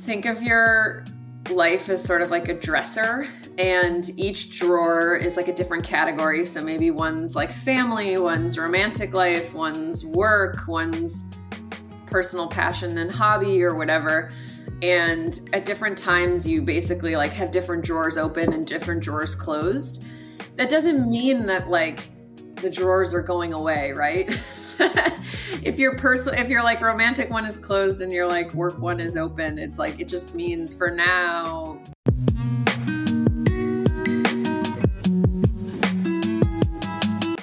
Think of your life as sort of like a dresser, and each drawer is like a different category. So maybe one's like family, one's romantic life, one's work, one's personal passion and hobby or whatever. And at different times you basically like have different drawers open and different drawers closed. That doesn't mean that like the drawers are going away, right? If your like romantic one is closed and your like work one is open, it's like, it just means for now.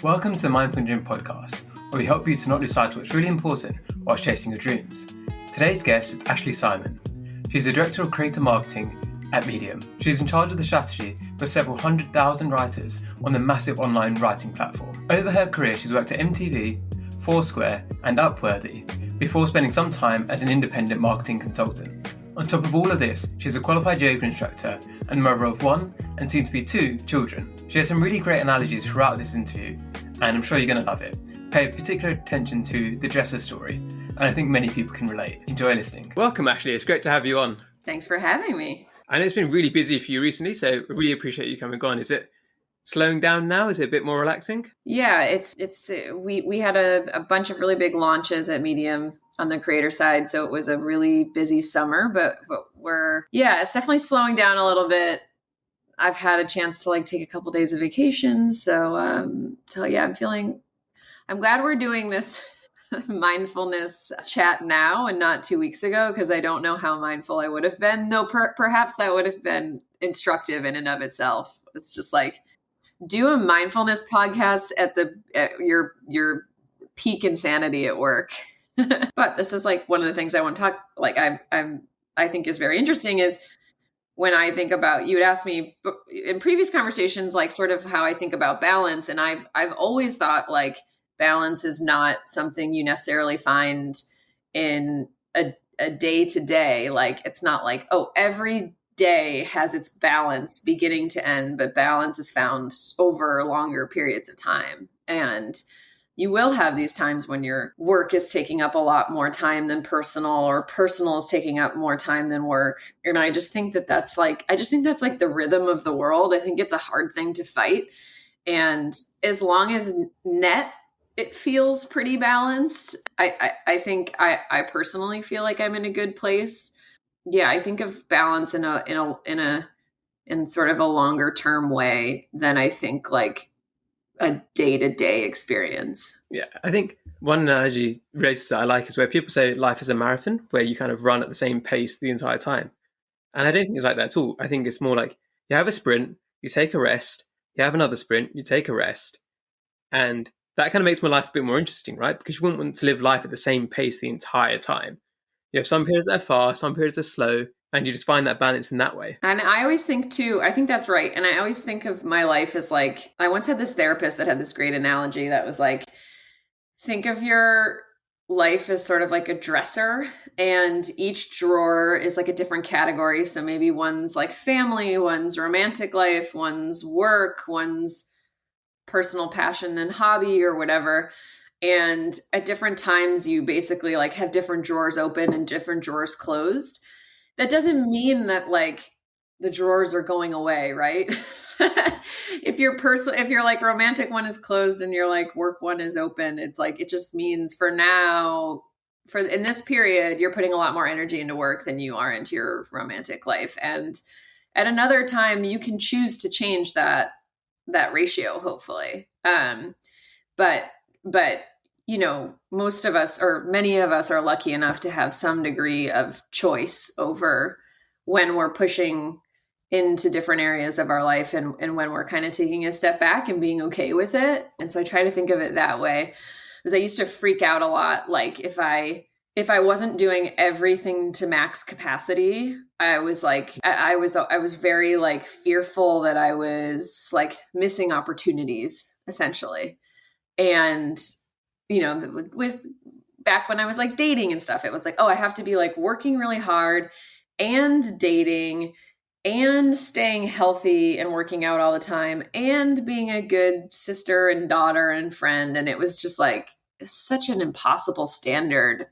Welcome to the Mindful Gym podcast, where we help you to not lose sight of what's really important whilst chasing your dreams. Today's guest is Ashley Simon. She's the Director of Creator Marketing at Medium. She's in charge of the strategy for several 100,000 writers on the massive online writing platform. Over her career, she's worked at MTV, Foursquare and Upworthy, before spending some time as an independent marketing consultant. On top of all of this, she's a qualified yoga instructor and mother of 1 and soon to be 2 children. She has some really great analogies throughout this interview, and I'm sure you're going to love it. Pay particular attention to the dresser story, and I think many people can relate. Enjoy listening. Welcome, Ashley. It's great to have you on. Thanks for having me. I know it's been really busy for you recently, so I really appreciate you coming on. Is it slowing down now? Is it a bit more relaxing? Yeah, we had a bunch of really big launches at Medium on the creator side, so it was a really busy summer, but it's definitely slowing down a little bit. I've had a chance to like take a couple days of vacation, so I'm glad we're doing this mindfulness chat now and not 2 weeks ago, because I don't know how mindful I would have been, though perhaps that would have been instructive in and of itself. It's just like, do a mindfulness podcast at your peak insanity at work. But this is like one of the things I want to talk, like I think is very interesting is when I think about, you had asked me in previous conversations, like sort of how I think about balance. And I've always thought like balance is not something you necessarily find in a day to day. Like, it's not like, oh, every day has its balance beginning to end, but balance is found over longer periods of time. And you will have these times when your work is taking up a lot more time than personal, or personal is taking up more time than work. And I just think that's like the rhythm of the world. I think it's a hard thing to fight. And as long as it feels pretty balanced, I think I personally feel like I'm in a good place. Yeah, I think of balance in sort of a longer term way than I think like a day-to-day experience. Yeah, I think one analogy related that I like is where people say life is a marathon, where you kind of run at the same pace the entire time. And I don't think it's like that at all. I think it's more like you have a sprint, you take a rest, you have another sprint, you take a rest. And that kind of makes my life a bit more interesting, right? Because you wouldn't want to live life at the same pace the entire time. You have some periods that are fast, some periods are slow, and you just find that balance in that way. And I always think too, I think that's right. And I always think of my life as like, I once had this therapist that had this great analogy that was like, think of your life as sort of like a dresser, and each drawer is like a different category. So maybe one's like family, one's romantic life, one's work, one's personal passion and hobby or whatever. And at different times you basically like have different drawers open and different drawers closed. That doesn't mean that like the drawers are going away, right? If your like romantic one is closed and your like work one is open, it's like, it just means for now, in this period, you're putting a lot more energy into work than you are into your romantic life. And at another time you can choose to change that ratio, hopefully. But you know, most of us, or many of us, are lucky enough to have some degree of choice over when we're pushing into different areas of our life and when we're kind of taking a step back and being okay with it. And so I try to think of it that way, because I used to freak out a lot. Like if I wasn't doing everything to max capacity, I was like, I was very like fearful that I was like missing opportunities, essentially. And you know, with back when I was like dating and stuff, it was like, oh, I have to be like working really hard and dating and staying healthy and working out all the time and being a good sister and daughter and friend. And it was just like such an impossible standard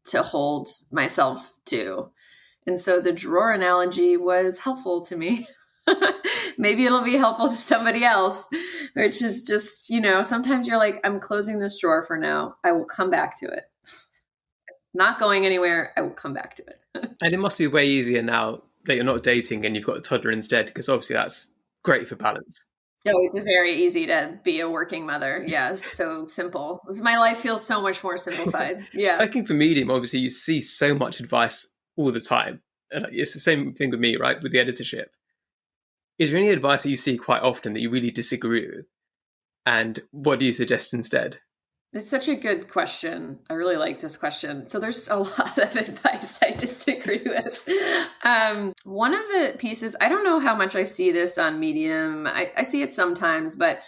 to hold myself to. And so the drawer analogy was helpful to me. Maybe it'll be helpful to somebody else, which is just, sometimes you're like, I'm closing this drawer for now. I will come back to it. Not going anywhere. I will come back to it. And it must be way easier now that you're not dating and you've got a toddler instead, because obviously that's great for balance. Oh, it's very easy to be a working mother. Yeah, so simple. My life feels so much more simplified. Yeah. Working for Medium, obviously you see so much advice all the time. And it's the same thing with me, right? With the editorship. Is there any advice that you see quite often that you really disagree with? And what do you suggest instead? It's such a good question. I really like this question. So there's a lot of advice I disagree with. One of the pieces, I don't know how much I see this on Medium. I see it sometimes, but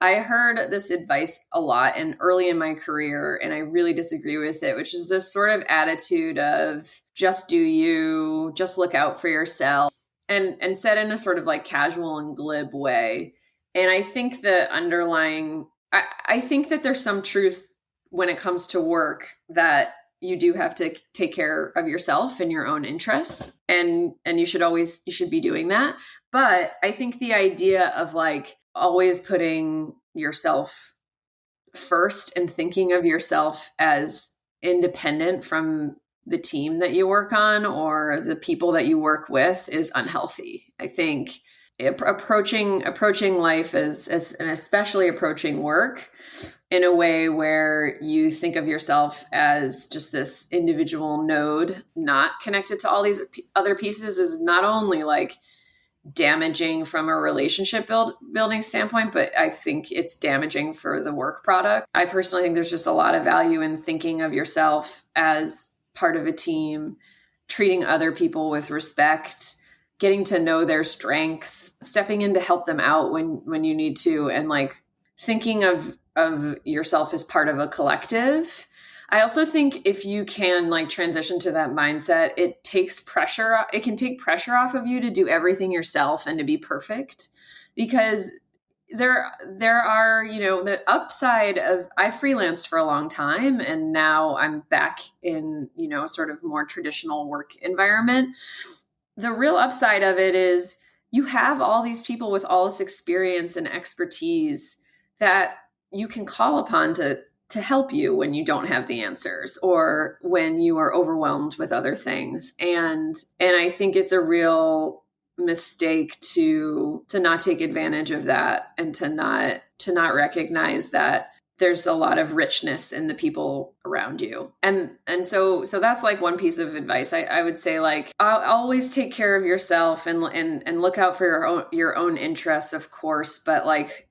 I heard this advice a lot and early in my career, and I really disagree with it, which is this sort of attitude of just do you, just look out for yourself, and said in a sort of like casual and glib way. And I think the underlying I think that there's some truth when it comes to work that you do have to take care of yourself and your own interests. And you should be doing that. But I think the idea of like always putting yourself first and thinking of yourself as independent from the team that you work on or the people that you work with is unhealthy. I think approaching life as and especially approaching work in a way where you think of yourself as just this individual node, not connected to all these other pieces, is not only like damaging from a relationship building standpoint, but I think it's damaging for the work product. I personally think there's just a lot of value in thinking of yourself as part of a team, treating other people with respect, getting to know their strengths, stepping in to help them out when you need to, and like thinking of yourself as part of a collective. I also think if you can like transition to that mindset, it can take pressure off of you to do everything yourself and to be perfect, because there are, the upside of, I freelanced for a long time and now I'm back in, sort of more traditional work environment. The real upside of it is you have all these people with all this experience and expertise that you can call upon to help you when you don't have the answers or when you are overwhelmed with other things. And I think it's a real mistake to not take advantage of that and to not recognize that there's a lot of richness in the people around you. And so that's like one piece of advice. I would say like, always take care of yourself and look out for your own interests, of course. But like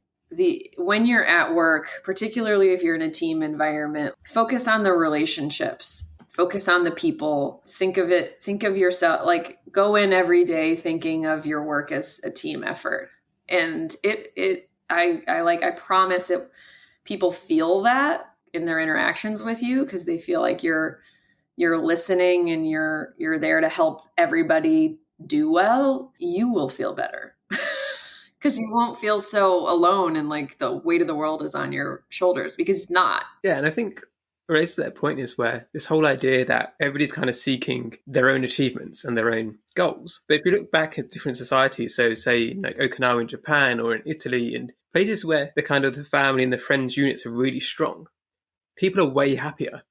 when you're at work, particularly if you're in a team environment, focus on the relationships, focus on the people, think of yourself, like go in every day thinking of your work as a team effort. And I promise it, people feel that in their interactions with you because they feel like you're listening and you're there to help everybody do well. You will feel better because you won't feel so alone and like the weight of the world is on your shoulders, because it's not. Yeah, and I think raised to that point is where this whole idea that everybody's kind of seeking their own achievements and their own goals. But if you look back at different societies, so say like Okinawa in Japan or in Italy and places where the kind of the family and the friends units are really strong, people are way happier.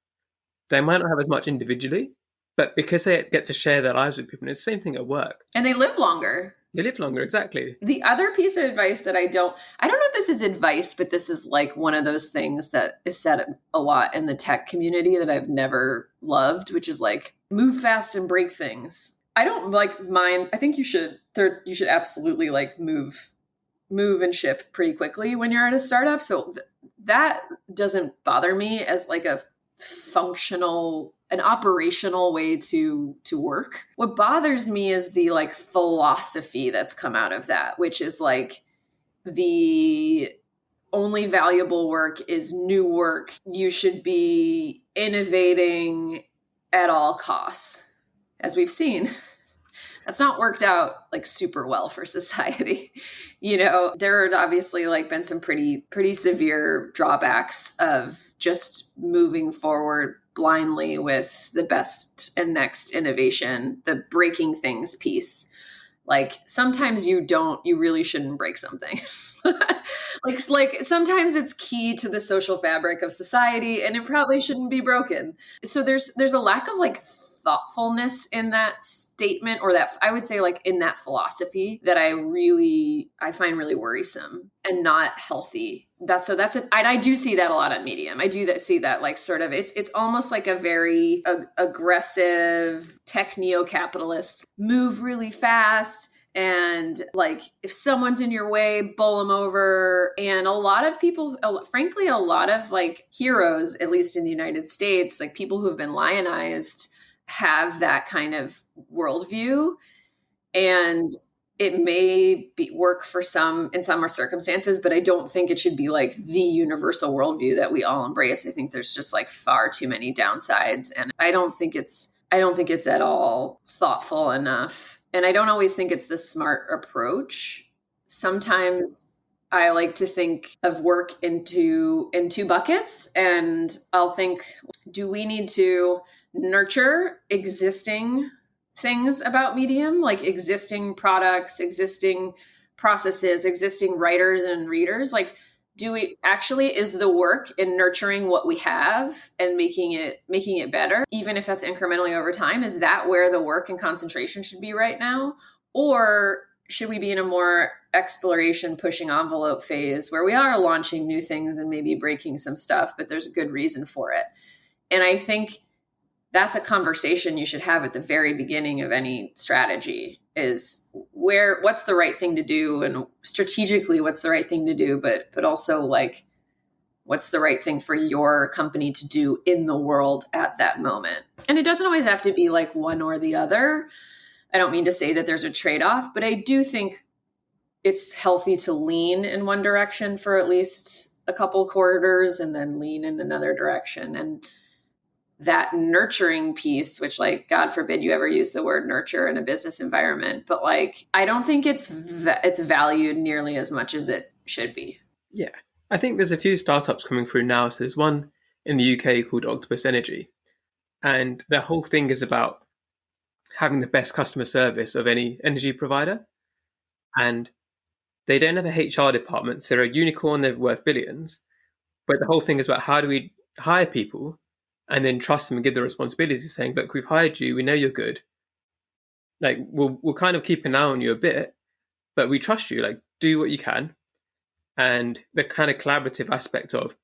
They might not have as much individually, but because they get to share their lives with people, and it's the same thing at work. And they live longer. They live longer, exactly. The other piece of advice that I don't know if this is advice, but this is like one of those things that is said a lot in the tech community that I've never loved, which is like move fast and break things. I don't like mine. I think you should absolutely like move and ship pretty quickly when you're at a startup. So that doesn't bother me as like an operational way to work. What bothers me is the like philosophy that's come out of that, which is like the only valuable work is new work. You should be innovating at all costs. As we've seen, that's not worked out like super well for society. There have obviously like been some pretty severe drawbacks of just moving forward blindly with the best and next innovation, the breaking things piece. Like sometimes you really shouldn't break something. like sometimes it's key to the social fabric of society and it probably shouldn't be broken. So there's a lack of like thoughtfulness in that statement, or that I would say like in that philosophy, that I find really worrisome and not healthy. I do see that a lot on Medium. I do see that like sort of it's almost like a very aggressive tech neo-capitalist move really fast. And like, if someone's in your way, bowl them over. And a lot of people, frankly, a lot of like heroes, at least in the United States, like people who have been lionized, have that kind of worldview. And it may work for some in some circumstances, but I don't think it should be like the universal worldview that we all embrace. I think there's just like far too many downsides. And I don't think it's at all thoughtful enough. And I don't always think it's the smart approach. Sometimes I like to think of work in two buckets, and I'll think, do we need to nurture existing things about Medium, like existing products, existing processes, existing writers and readers? Like, is the work in nurturing what we have and making it better, even if that's incrementally over time? Is that where the work and concentration should be right now? Or should we be in a more exploration, pushing envelope phase where we are launching new things and maybe breaking some stuff, but there's a good reason for it? And I think that's a conversation you should have at the very beginning of any strategy, is what's the right thing to do, and strategically what's the right thing to do, but also like what's the right thing for your company to do in the world at that moment. And it doesn't always have to be like one or the other. I don't mean to say that there's a trade-off, but I do think it's healthy to lean in one direction for at least a couple quarters and then lean in another direction. And that nurturing piece, which like, God forbid you ever use the word nurture in a business environment, but like, I don't think it's valued nearly as much as it should be. Yeah. I think there's a few startups coming through now. So there's one in the UK called Octopus Energy, and their whole thing is about having the best customer service of any energy provider. And they don't have a HR department. So they're a unicorn, they're worth billions. But the whole thing is about how do we hire people and then trust them and give the responsibility, saying, look, we've hired you, we know you're good. Like, we'll kind of keep an eye on you a bit, but we trust you, like, do what you can. And the kind of collaborative aspect of,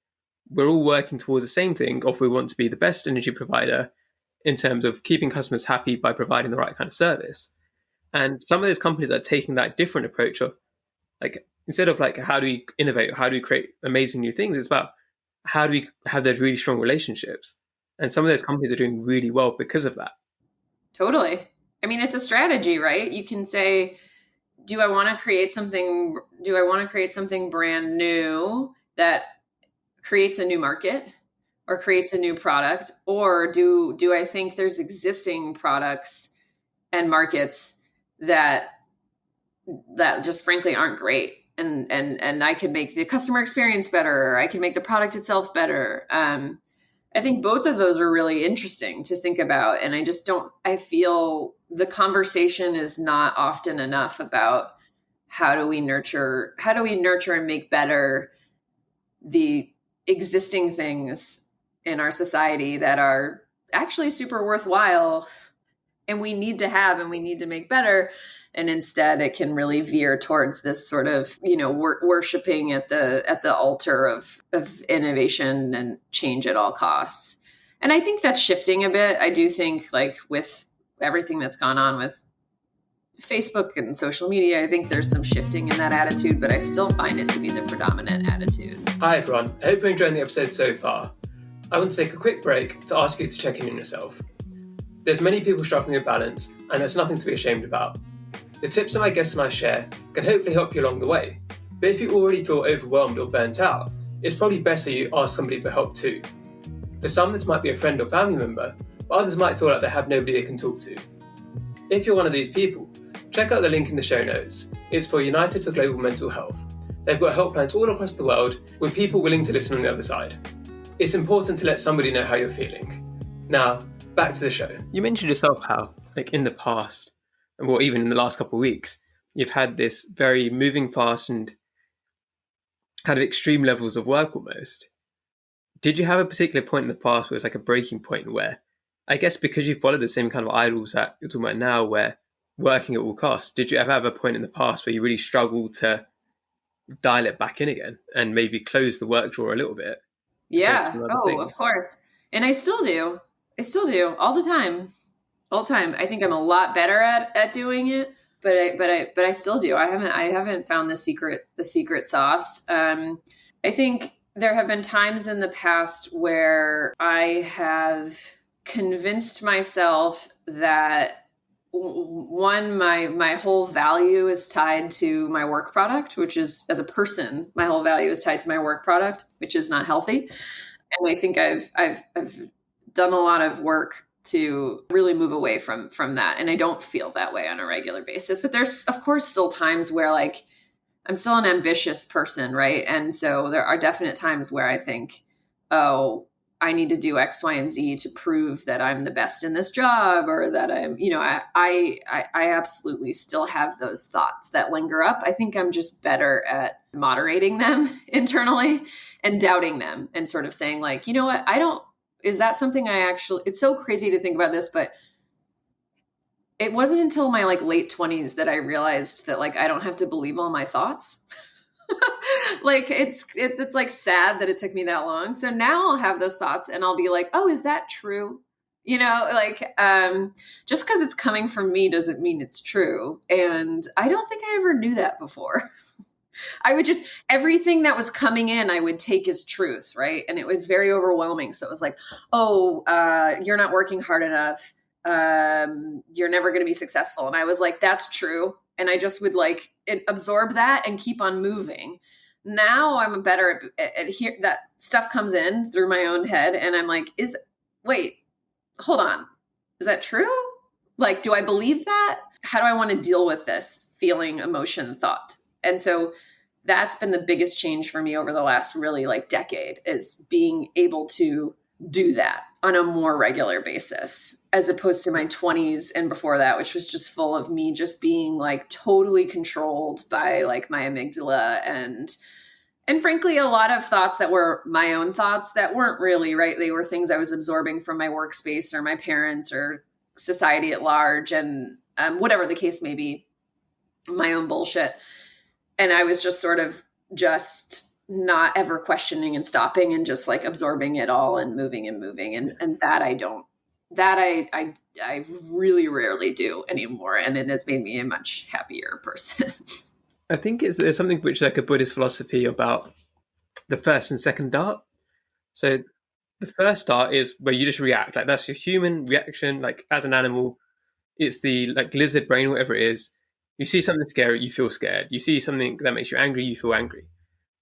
we're all working towards the same thing of, we want to be the best energy provider in terms of keeping customers happy by providing the right kind of service. And some of those companies are taking that different approach of, like, instead of like, how do we innovate, how do we create amazing new things, it's about how do we have those really strong relationships. And some of those companies are doing really well because of that. Totally. I mean, it's a strategy, right? You can say, do I want to create something brand new that creates a new market or creates a new product? Or do I think there's existing products and markets that just frankly aren't great? And I could make the customer experience better, or I can make the product itself better. I think both of those are really interesting to think about. And I feel the conversation is not often enough about how do we nurture and make better the existing things in our society that are actually super worthwhile and we need to have and we need to make better. And instead it can really veer towards this sort of, worshiping at the altar of innovation and change at all costs. And I think that's shifting a bit. I do think, like, with everything that's gone on with Facebook and social media, I think there's some shifting in that attitude, but I still find it to be the predominant attitude. Hi everyone, I hope you're enjoying the episode so far. I want to take a quick break to ask you to check in on yourself. There's many people struggling with balance, and there's nothing to be ashamed about. The tips that my guests and I share can hopefully help you along the way. But if you already feel overwhelmed or burnt out, it's probably best that you ask somebody for help too. For some, this might be a friend or family member, but others might feel like they have nobody they can talk to. If you're one of these people, check out the link in the show notes. It's for United for Global Mental Health. They've got helplines all across the world with people willing to listen on the other side. It's important to let somebody know how you're feeling. Now, back to the show. You mentioned yourself how, like in the past, or even in the last couple of weeks, you've had this very moving fast and kind of extreme levels of work almost. Did you have a particular point in the past where it was like a breaking point where, I guess because you followed the same kind of idols that you're talking about now, where working at all costs, did you ever have a point in the past where you really struggled to dial it back in again and maybe close the work drawer a little bit to focus Yeah. on other Oh, of things? course. And I still do. I still do all the time. All the time. I think I'm a lot better at doing it, but I still do. I haven't found the secret sauce. I think there have been times in the past where I have convinced myself that one, my whole value is tied to my work product, which is, as a person, my whole value is tied to my work product, which is not healthy. And I think I've done a lot of work to really move away from that, and I don't feel that way on a regular basis. But there's, of course, still times where, like, I'm still an ambitious person, right? And so there are definite times where I think, oh, I need to do X, Y, and Z to prove that I'm the best in this job, or that I'm, I absolutely still have those thoughts that linger up. I think I'm just better at moderating them internally and doubting them and sort of saying, like, you know what, is that something it's so crazy to think about this, but it wasn't until my like late 20s that I realized that, like, I don't have to believe all my thoughts. Like it's like sad that it took me that long. So now I'll have those thoughts and I'll be like, oh, is that true? Like, just because it's coming from me doesn't mean it's true. And I don't think I ever knew that before. I would just, everything that was coming in, I would take as truth, right? And it was very overwhelming. So it was like, oh, you're not working hard enough. You're never going to be successful. And I was like, that's true. And I just would like absorb that and keep on moving. Now I'm better at hear that stuff comes in through my own head. And I'm like, wait, hold on. Is that true? Like, do I believe that? How do I want to deal with this feeling, emotion, thought? And so that's been the biggest change for me over the last really like decade, is being able to do that on a more regular basis, as opposed to my 20s and before that, which was just full of me just being like totally controlled by like my amygdala and frankly, a lot of thoughts that were my own thoughts that weren't really right. They were things I was absorbing from my workspace or my parents or society at large, and whatever the case may be, my own bullshit. And I was just sort of just not ever questioning and stopping and just like absorbing it all and moving. And that I really rarely do anymore. And it has made me a much happier person. I think there's something which is like a Buddhist philosophy about the first and second dart. So the first dart is where you just react. Like that's your human reaction. Like as an animal, it's the like lizard brain, whatever it is. You see something scary, you feel scared. You see something that makes you angry, you feel angry.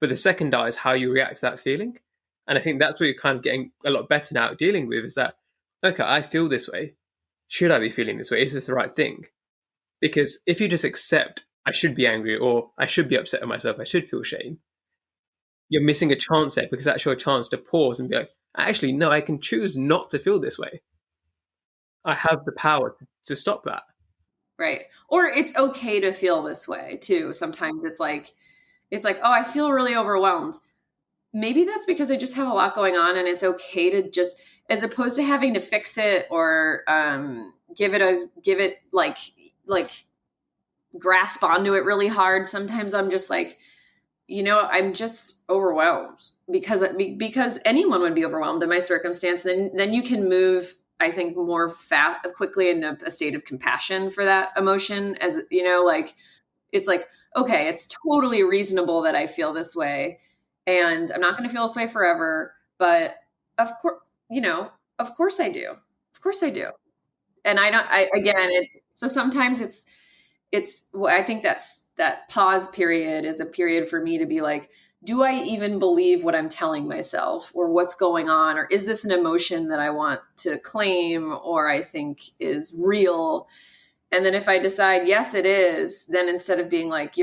But the second dart is how you react to that feeling. And I think that's what you're kind of getting a lot better now at dealing with, is that, okay, I feel this way. Should I be feeling this way? Is this the right thing? Because if you just accept I should be angry or I should be upset with myself, I should feel shame, you're missing a chance there, because that's your chance to pause and be like, actually, no, I can choose not to feel this way. I have the power to stop that. Right. Or it's okay to feel this way too. Sometimes it's like, oh, I feel really overwhelmed. Maybe that's because I just have a lot going on, and it's okay to just, as opposed to having to fix it or give it like grasp onto it really hard. Sometimes I'm just like, I'm just overwhelmed, because anyone would be overwhelmed in my circumstance. Then you can move, I think, more quickly in a state of compassion for that emotion, as like, it's like, okay, it's totally reasonable that I feel this way, and I'm not going to feel this way forever. But of course I do. Of course I do. And sometimes I think that pause period is a period for me to be like, do I even believe what I'm telling myself, or what's going on? Or is this an emotion that I want to claim, or I think is real? And then if I decide, yes, it is, then instead of being like,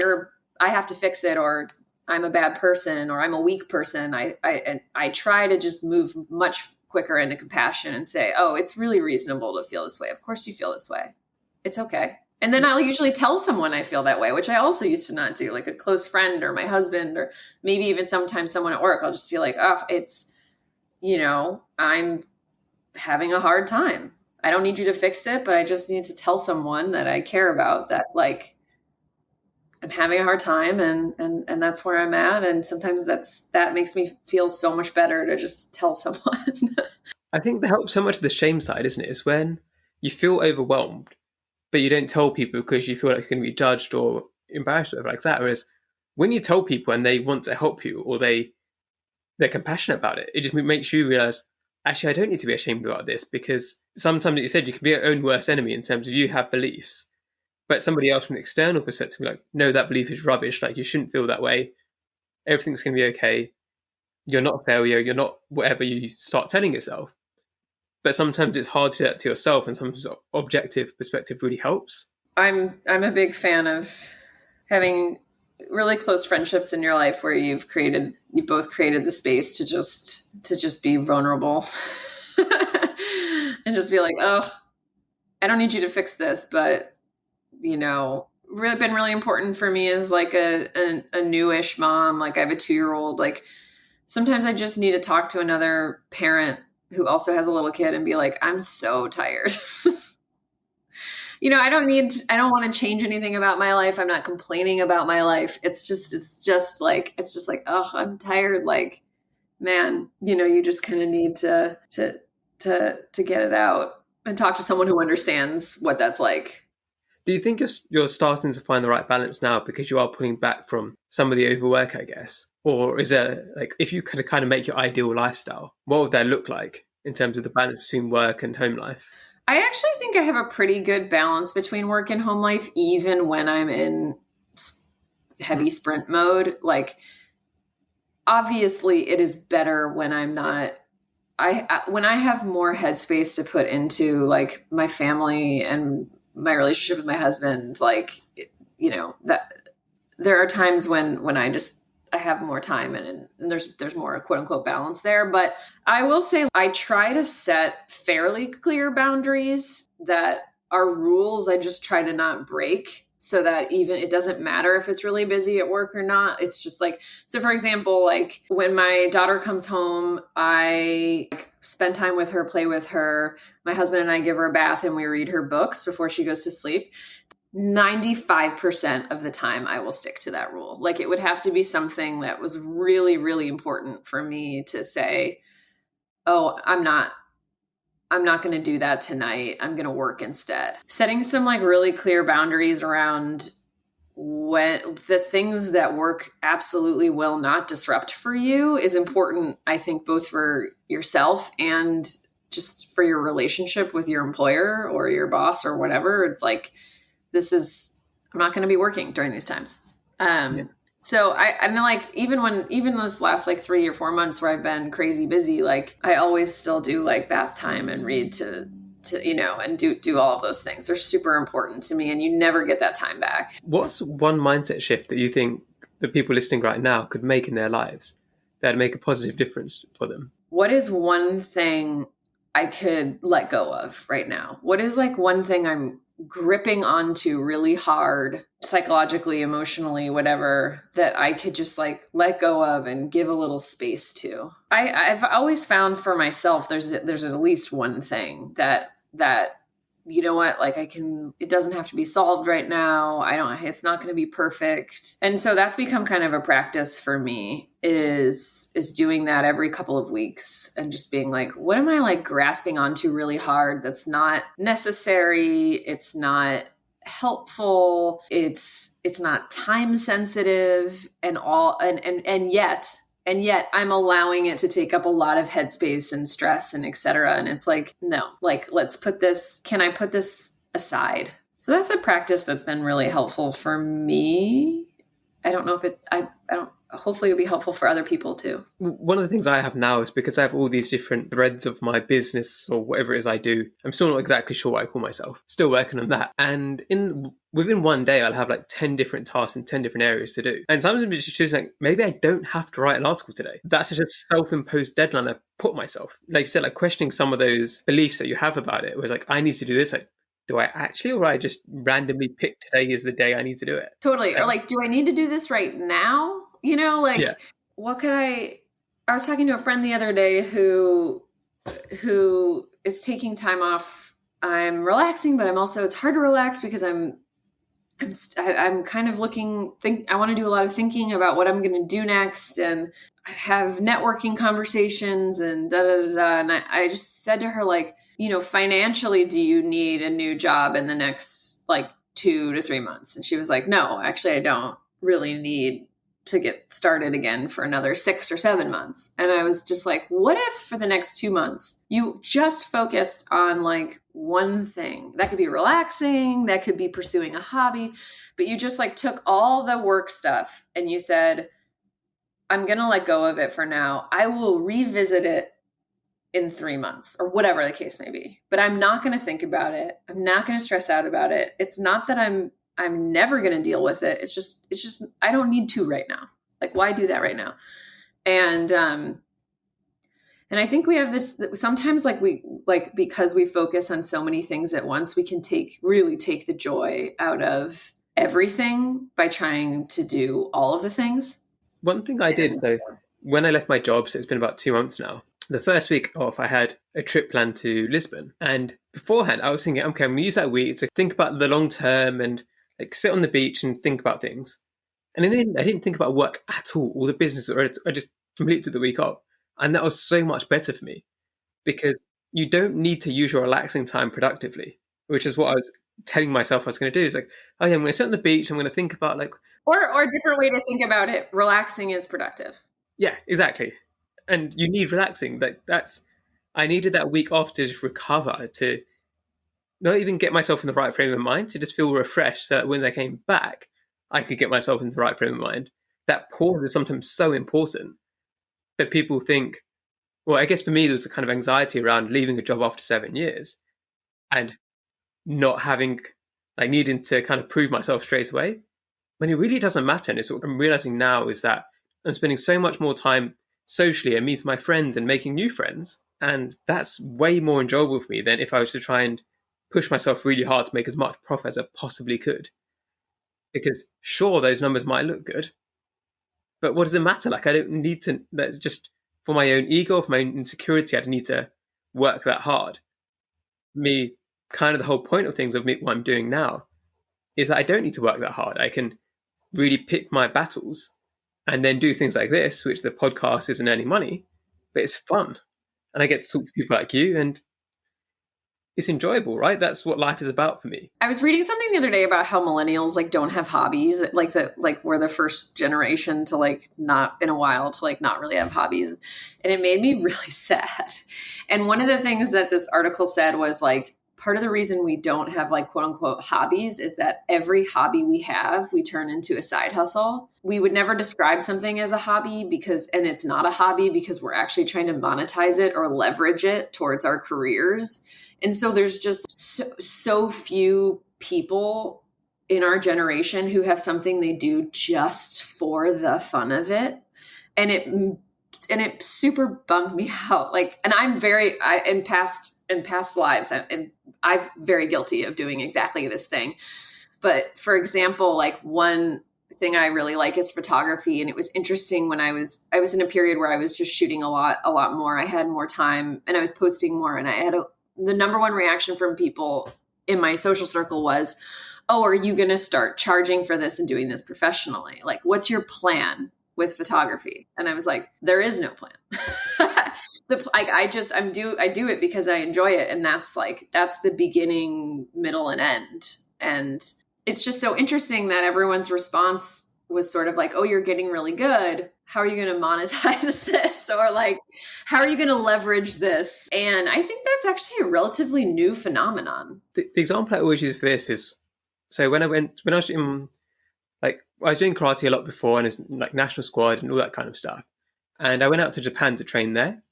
I have to fix it, or I'm a bad person, or I'm a weak person, I try to just move much quicker into compassion and say, oh, it's really reasonable to feel this way. Of course you feel this way. It's okay. And then I'll usually tell someone I feel that way, which I also used to not do, like a close friend or my husband, or maybe even sometimes someone at work. I'll just be like, oh, it's, I'm having a hard time. I don't need you to fix it, but I just need to tell someone that I care about that, like, I'm having a hard time and that's where I'm at. And sometimes that makes me feel so much better to just tell someone. I think that helps so much of the shame side, isn't it? Is when you feel overwhelmed, but you don't tell people because you feel like you're going to be judged or embarrassed or like that. Whereas when you tell people and they want to help you or they're compassionate about it, it just makes you realize, actually, I don't need to be ashamed about this, because sometimes, like you said, you can be your own worst enemy in terms of you have beliefs, but somebody else from an external perspective, like, no, that belief is rubbish. Like, you shouldn't feel that way. Everything's going to be okay. You're not a failure. You're not whatever you start telling yourself. But sometimes it's hard to do that to yourself, and sometimes objective perspective really helps. I'm a big fan of having really close friendships in your life where you both created the space to just be vulnerable and just be like, oh, I don't need you to fix this, but really been really important for me as like a newish mom. Like, I have a 2-year-old. Like, sometimes I just need to talk to another parent who also has a little kid and be like, I'm so tired. I don't want to change anything about my life. I'm not complaining about my life. It's just like, oh, I'm tired. Like, man, you just kind of need to get it out and talk to someone who understands what that's like. Do you think you're starting to find the right balance now because you are pulling back from some of the overwork, I guess? Or is there, like, if you could kind of make your ideal lifestyle, what would that look like in terms of the balance between work and home life? I actually think I have a pretty good balance between work and home life, even when I'm in heavy sprint mode. Like, obviously it is better when I'm not, when I have more headspace to put into like my family and my relationship with my husband. Like, that there are times when I have more time and there's more quote unquote balance there. But I will say I try to set fairly clear boundaries that are rules I just try to not break, so that even it doesn't matter if it's really busy at work or not. It's just like, so for example, like when my daughter comes home, I spend time with her, play with her. My husband and I give her a bath and we read her books before she goes to sleep. 95% of the time I will stick to that rule. Like, it would have to be something that was really, really important for me to say, oh, I'm not going to do that tonight. I'm going to work instead. Setting some like really clear boundaries around when the things that work absolutely will not disrupt for you is important, I think, both for yourself and just for your relationship with your employer or your boss or whatever. It's like, I'm not going to be working during these times. So I'm like, even this last like 3 or 4 months where I've been crazy busy, like I always still do like bath time and read to and do all of those things. They're super important to me, and you never get that time back. What's one mindset shift that you think the people listening right now could make in their lives that'd make a positive difference for them? What is one thing I could let go of right now? What is like one thing I'm gripping onto really hard, psychologically, emotionally, whatever, that I could just like let go of and give a little space to? I've always found for myself, there's at least one thing that you know what, like it doesn't have to be solved right now. It's not going to be perfect. And so that's become kind of a practice for me, is doing that every couple of weeks and just being like, what am I like grasping onto really hard that's not necessary? It's not helpful. It's not time sensitive and yet I'm allowing it to take up a lot of headspace and stress and et cetera. And it's like, no, like, can I put this aside? So that's a practice that's been really helpful for me. I don't know if hopefully it'll be helpful for other people too. One of the things I have now is because I have all these different threads of my business or whatever it is I do. I'm still not exactly sure what I call myself. Still working on that. And within one day, I'll have like 10 different tasks in 10 different areas to do. And sometimes I'm just choosing, like, maybe I don't have to write an article today. That's just a self-imposed deadline I put myself. Like you said, like questioning some of those beliefs that you have about it. It was like, I need to do this. Like, do I actually, or I just randomly pick today is the day I need to do it? Totally. Or like, do I need to do this right now? What could I was talking to a friend the other day who is taking time off. I'm relaxing, but it's hard to relax because I'm kind of I want to do a lot of thinking about what I'm going to do next, and I have networking conversations and da da da da. And I just said to her, like, financially, do you need a new job in the next like 2 to 3 months? And she was like, no, actually, I don't really need to get started again for another 6 or 7 months. And I was just like, what if for the next 2 months you just focused on like one thing? That could be relaxing, that could be pursuing a hobby, but you just like took all the work stuff and you said, I'm going to let go of it for now. I will revisit it in 3 months or whatever the case may be, but I'm not going to think about it. I'm not going to stress out about it. It's not that I'm never going to deal with it. It's just, I don't need to right now. Like, why do that right now? And I think we have this, sometimes because we focus on so many things at once, we can really take the joy out of everything by trying to do all of the things. One thing I did, though, when I left my job, so it's been about 2 months now, the first week off, I had a trip planned to Lisbon. And beforehand, I was thinking, okay, I'm going to use that week to think about the long term and like sit on the beach and think about things. And then I didn't think about work at all the business, or I just completed the week off. And that was so much better for me because you don't need to use your relaxing time productively, which is what I was telling myself I was going to do. It's like, oh yeah, I'm going to sit on the beach. I'm going to think about like... Or a different way to think about it, relaxing is productive. Yeah, exactly. And you need relaxing. I needed that week off to just recover, to not even get myself in the right frame of mind, to just feel refreshed so that when I came back, I could get myself into the right frame of mind. That pause is sometimes so important. But people think, well, I guess for me, there was a kind of anxiety around leaving a job after 7 years and not having, like, needing to kind of prove myself straight away. When it really doesn't matter. And it's what I'm realizing now is that I'm spending so much more time socially and meeting my friends and making new friends. And that's way more enjoyable for me than if I was to try and push myself really hard to make as much profit as I possibly could. Because sure, those numbers might look good, but what does it matter? Like, I don't need to, just for my own ego, for my own insecurity, I don't need to work that hard. Me, kind of the whole point of things of me, what I'm doing now is that I don't need to work that hard. I can really pick my battles and then do things like this, which the podcast isn't earning money, but it's fun. And I get to talk to people like you, and it's enjoyable, right? That's what life is about for me. I was reading something the other day about how millennials like don't have hobbies, like we're the first generation to like not in a while to like not really have hobbies. And it made me really sad. And one of the things that this article said was like, part of the reason we don't have like quote unquote hobbies is that every hobby we have, we turn into a side hustle. We would never describe something as a hobby and it's not a hobby because we're actually trying to monetize it or leverage it towards our careers. And so there's just so few people in our generation who have something they do just for the fun of it. And it super bummed me out. Like, and in past lives, I'm very guilty of doing exactly this thing. But for example, like one thing I really like is photography. And it was interesting when I was in a period where I was just shooting a lot more. I had more time and I was posting more, and I had the number one reaction from people in my social circle was, oh, are you going to start charging for this and doing this professionally? Like, what's your plan with photography? And I was like, there is no plan. I do it because I enjoy it. And that's the beginning, middle, and end. And it's just so interesting that everyone's response was sort of like, oh, you're getting really good. How are you going to monetize this? Or like, how are you going to leverage this? And I think that's actually a relatively new phenomenon. The example I always use for this is, so when I was in Like, I was doing karate a lot before, and it's like national squad and all that kind of stuff. And I went out to Japan to train there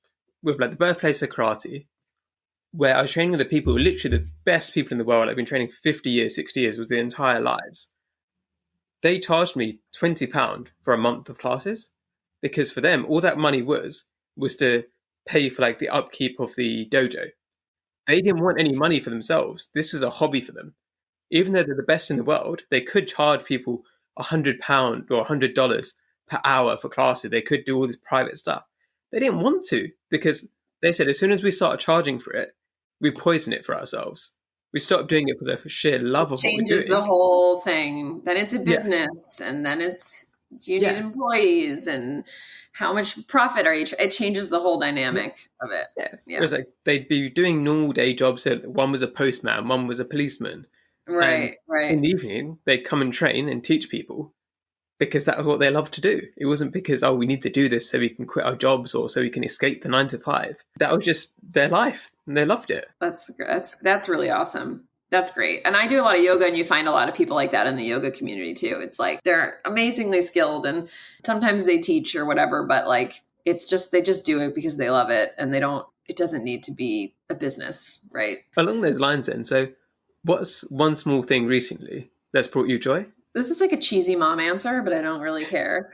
with like the birthplace of karate, where I was training with the people, literally the best people in the world. I've been training for 50 years, 60 years, with their entire lives. They charged me £20 for a month of classes because for them, all that money was to pay for like the upkeep of the dojo. They didn't want any money for themselves. This was a hobby for them. Even though they're the best in the world, they could charge people £100 or $100 per hour for classes. They could do all this private stuff. They didn't want to because they said as soon as we start charging for it, we poison it for ourselves. We stop doing it for the sheer love of what we're Changes the doing. whole thing. Then it's a Yeah. business, and then it's, do you Yeah. need employees, and how much profit are you? It changes the whole dynamic of it. Yeah. It was like they'd be doing normal day jobs. So one was a postman, one was a policeman. Right, And in the evening, they'd come and train and teach people because that was what they loved to do. It wasn't because, oh, we need to do this so we can quit our jobs or so we can escape the 9 to 5. That was just their life and they loved it. That's really awesome. That's great. And I do a lot of yoga, and you find a lot of people like that in the yoga community too. It's like they're amazingly skilled, and sometimes they teach or whatever, but like it's just, they just do it because they love it, and it doesn't need to be a business, right? Along those lines then, so what's one small thing recently that's brought you joy? This is like a cheesy mom answer, but I don't really care.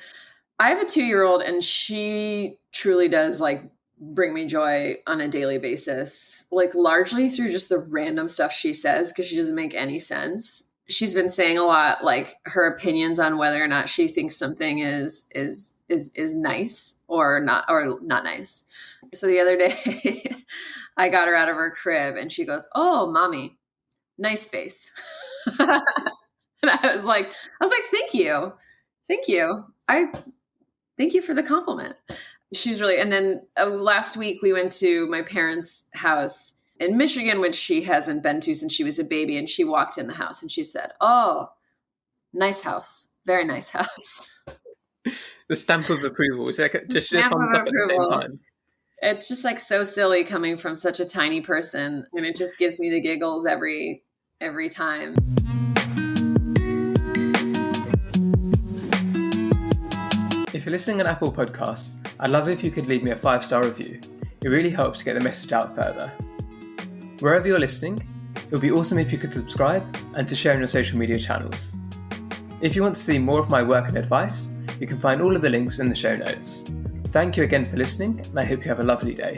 I have a 2-year-old, and she truly does like bring me joy on a daily basis, like largely through just the random stuff she says, because she doesn't make any sense. She's been saying a lot, like her opinions on whether or not she thinks something is nice or not nice. So the other day I got her out of her crib and she goes, "Oh, mommy, nice face." And I was like, thank you. Thank you. Thank you for the compliment. She's really, and then last week we went to my parents' house in Michigan, which she hasn't been to since she was a baby. And she walked in the house and she said, "Oh, nice house. Very nice house." The stamp of approval. It's like just thumbs up at the same time. It's just like so silly coming from such a tiny person. And it just gives me the giggles every time. If you're listening on Apple Podcasts, I'd love it if you could leave me a 5-star review. It really helps to get the message out further. Wherever you're listening, it would be awesome if you could subscribe and to share on your social media channels. If you want to see more of my work and advice, you can find all of the links in the show notes. Thank you again for listening, and I hope you have a lovely day.